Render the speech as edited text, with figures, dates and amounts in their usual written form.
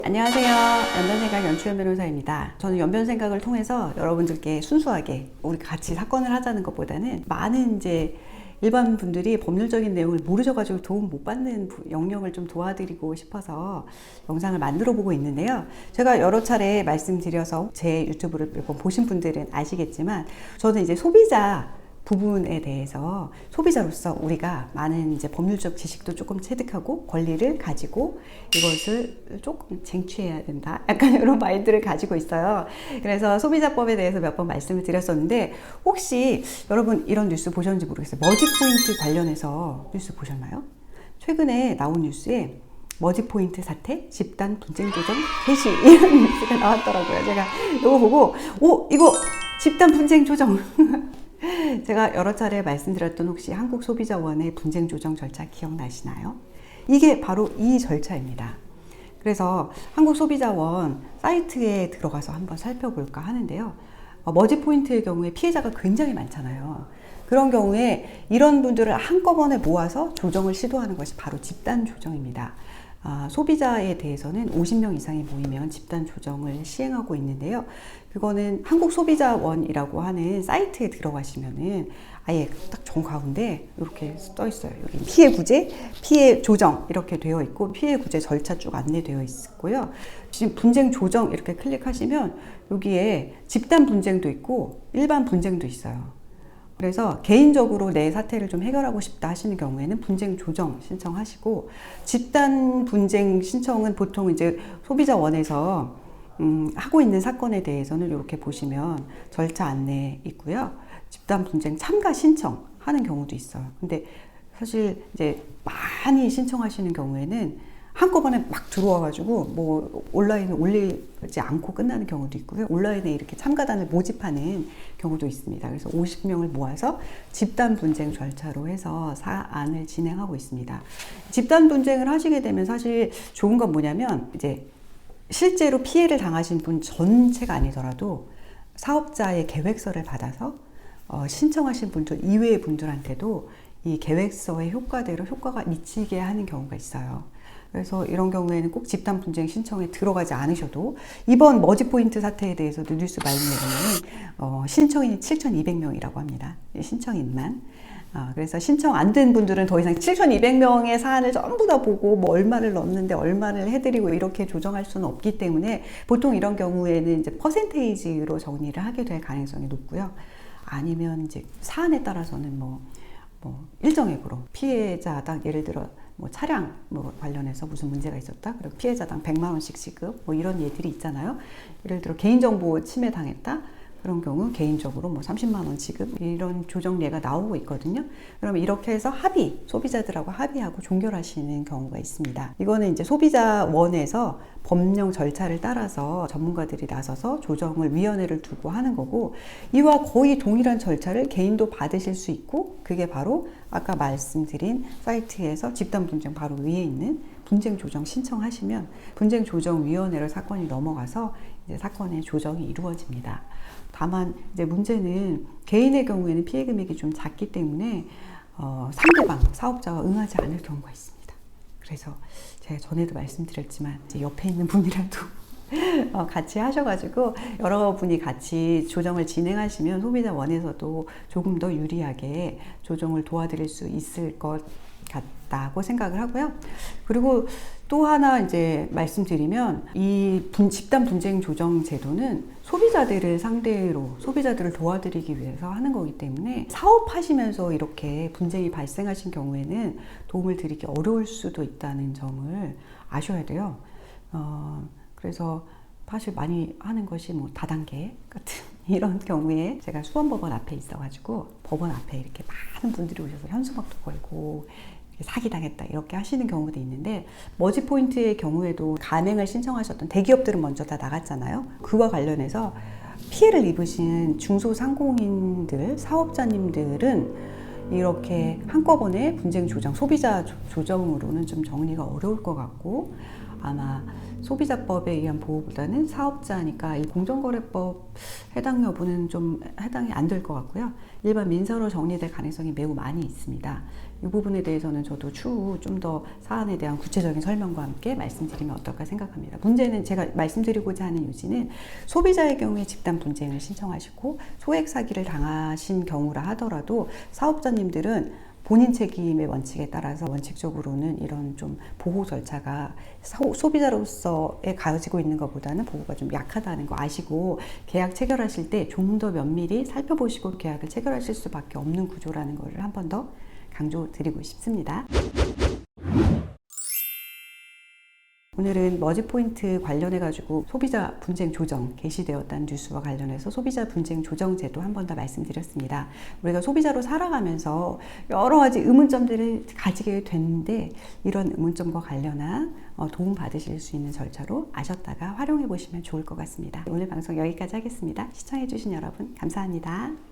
안녕하세요. 연변생각 연출연 변호사입니다. 저는 연변생각을 통해서 여러분들께 순수하게 우리 같이 사건을 하자는 것보다는 많은 일반 분들이 법률적인 내용을 모르셔가지고 도움 못 받는 영역을 좀 도와드리고 싶어서 영상을 만들어 보고 있는데요. 제가 여러 차례 말씀드려서 제 유튜브를 몇 번 보신 분들은 아시겠지만 저는 소비자 부분에 대해서 소비자로서 우리가 많은 법률적 지식도 조금 체득하고 권리를 가지고 이것을 조금 쟁취해야 된다. 약간 이런 마인드를 가지고 있어요. 그래서 소비자법에 대해서 몇 번 말씀을 드렸었는데 혹시 여러분 이런 뉴스 보셨는지 모르겠어요. 머지 포인트 관련해서 뉴스 보셨나요? 최근에 나온 뉴스에 머지 포인트 사태, 집단 분쟁 조정 개시 이런 뉴스가 나왔더라고요. 제가 이거 보고 이거 집단 분쟁 조정 제가 여러 차례 말씀드렸던 혹시 한국소비자원의 분쟁 조정 절차 기억나시나요? 이게 바로 이 절차입니다. 그래서 한국소비자원 사이트에 들어가서 한번 살펴볼까 하는데요. 머지 포인트의 경우에 피해자가 굉장히 많잖아요. 그런 경우에 이런 분들을 한꺼번에 모아서 조정을 시도하는 것이 바로 집단 조정입니다. 소비자에 대해서는 50명 이상이 모이면 집단 조정을 시행하고 있는데요. 그거는 한국소비자원이라고 하는 사이트에 들어가시면은 아예 딱 정가운데 이렇게 떠 있어요. 여기 피해 구제, 피해 조정 이렇게 되어 있고 피해 구제 절차 쭉 안내되어 있고요. 지금 분쟁 조정 이렇게 클릭하시면 여기에 집단 분쟁도 있고 일반 분쟁도 있어요. 그래서 개인적으로 내 사태를 좀 해결하고 싶다 하시는 경우에는 분쟁 조정 신청하시고 집단 분쟁 신청은 보통 소비자원에서 하고 있는 사건에 대해서는 이렇게 보시면 절차 안내 있고요. 집단 분쟁 참가 신청하는 경우도 있어요. 근데 사실 많이 신청하시는 경우에는 한꺼번에 막 들어와가지고 온라인에 올리지 않고 끝나는 경우도 있고요. 온라인에 이렇게 참가단을 모집하는 경우도 있습니다. 그래서 50명을 모아서 집단 분쟁 절차로 해서 사안을 진행하고 있습니다. 집단 분쟁을 하시게 되면 사실 좋은 건 뭐냐면 실제로 피해를 당하신 분 전체가 아니더라도 사업자의 계획서를 받아서 신청하신 분들 이외의 분들한테도 이 계획서의 효과대로 효과가 미치게 하는 경우가 있어요. 그래서 이런 경우에는 꼭 집단 분쟁 신청에 들어가지 않으셔도 이번 머지 포인트 사태에 대해서도 뉴스 말씀에 신청인이 7,200명이라고 합니다. 신청인만. 그래서 신청 안 된 분들은 더 이상 7,200명의 사안을 전부 다 보고 얼마를 넣었는데 얼마를 해드리고 이렇게 조정할 수는 없기 때문에 보통 이런 경우에는 퍼센테이지로 정리를 하게 될 가능성이 높고요. 아니면 사안에 따라서는 일정액으로 피해자당 예를 들어 차량 관련해서 무슨 문제가 있었다. 그리고 피해자당 100만 원씩 지급 이런 예들이 있잖아요. 예를 들어 개인정보 침해 당했다. 그런 경우 개인적으로 30만 원 지급 이런 조정례가 나오고 있거든요. 그러면 이렇게 해서 소비자들하고 합의하고 종결하시는 경우가 있습니다. 이거는 소비자원에서 법령 절차를 따라서 전문가들이 나서서 조정을 위원회를 두고 하는 거고 이와 거의 동일한 절차를 개인도 받으실 수 있고 그게 바로 아까 말씀드린 사이트에서 집단 분쟁 바로 위에 있는 분쟁 조정 신청하시면 분쟁 조정 위원회로 사건이 넘어가서 사건의 조정이 이루어집니다. 다만 문제는 개인의 경우에는 피해 금액이 좀 작기 때문에 상대방 사업자가 응하지 않을 경우가 있습니다. 그래서 제가 전에도 말씀드렸지만 옆에 있는 분이라도 같이 하셔가지고 여러분이 같이 조정을 진행하시면 소비자원에서도 조금 더 유리하게 조정을 도와드릴 수 있을 것 같다고 생각을 하고요. 그리고 또 하나 말씀드리면 이 집단 분쟁 조정 제도는 소비자들을 상대로 소비자들을 도와드리기 위해서 하는 거기 때문에 사업하시면서 이렇게 분쟁이 발생하신 경우에는 도움을 드리기 어려울 수도 있다는 점을 아셔야 돼요. 그래서 사실 많이 하는 것이 다단계 같은 이런 경우에 제가 수원법원 앞에 있어가지고 법원 앞에 이렇게 많은 분들이 오셔서 현수막도 걸고 사기당했다 이렇게 하시는 경우도 있는데 머지 포인트의 경우에도 가맹을 신청하셨던 대기업들은 먼저 다 나갔잖아요. 그와 관련해서 피해를 입으신 중소상공인들 사업자님들은 이렇게 한꺼번에 분쟁 조정 소비자 조정으로는 좀 정리가 어려울 것 같고 아마 소비자법에 의한 보호보다는 사업자니까 이 공정거래법 해당 여부는 좀 해당이 안 될 것 같고요. 일반 민사로 정리될 가능성이 매우 많이 있습니다. 이 부분에 대해서는 저도 추후 좀 더 사안에 대한 구체적인 설명과 함께 말씀드리면 어떨까 생각합니다. 문제는 제가 말씀드리고자 하는 요지는 소비자의 경우에 집단 분쟁을 신청하시고 소액 사기를 당하신 경우라 하더라도 사업자님들은 본인 책임의 원칙에 따라서 원칙적으로는 이런 좀 보호 절차가 소비자로서의 가지고 있는 것보다는 보호가 좀 약하다는 거 아시고 계약 체결하실 때 좀 더 면밀히 살펴보시고 계약을 체결하실 수밖에 없는 구조라는 것을 한 번 더 강조드리고 싶습니다. 오늘은 머지포인트 관련해 가지고 소비자 분쟁 조정 게시되었다는 뉴스와 관련해서 소비자 분쟁 조정 제도 한 번 더 말씀드렸습니다. 우리가 소비자로 살아가면서 여러 가지 의문점들을 가지게 되는데 이런 의문점과 관련한 도움 받으실 수 있는 절차로 아셨다가 활용해 보시면 좋을 것 같습니다. 오늘 방송 여기까지 하겠습니다. 시청해 주신 여러분 감사합니다.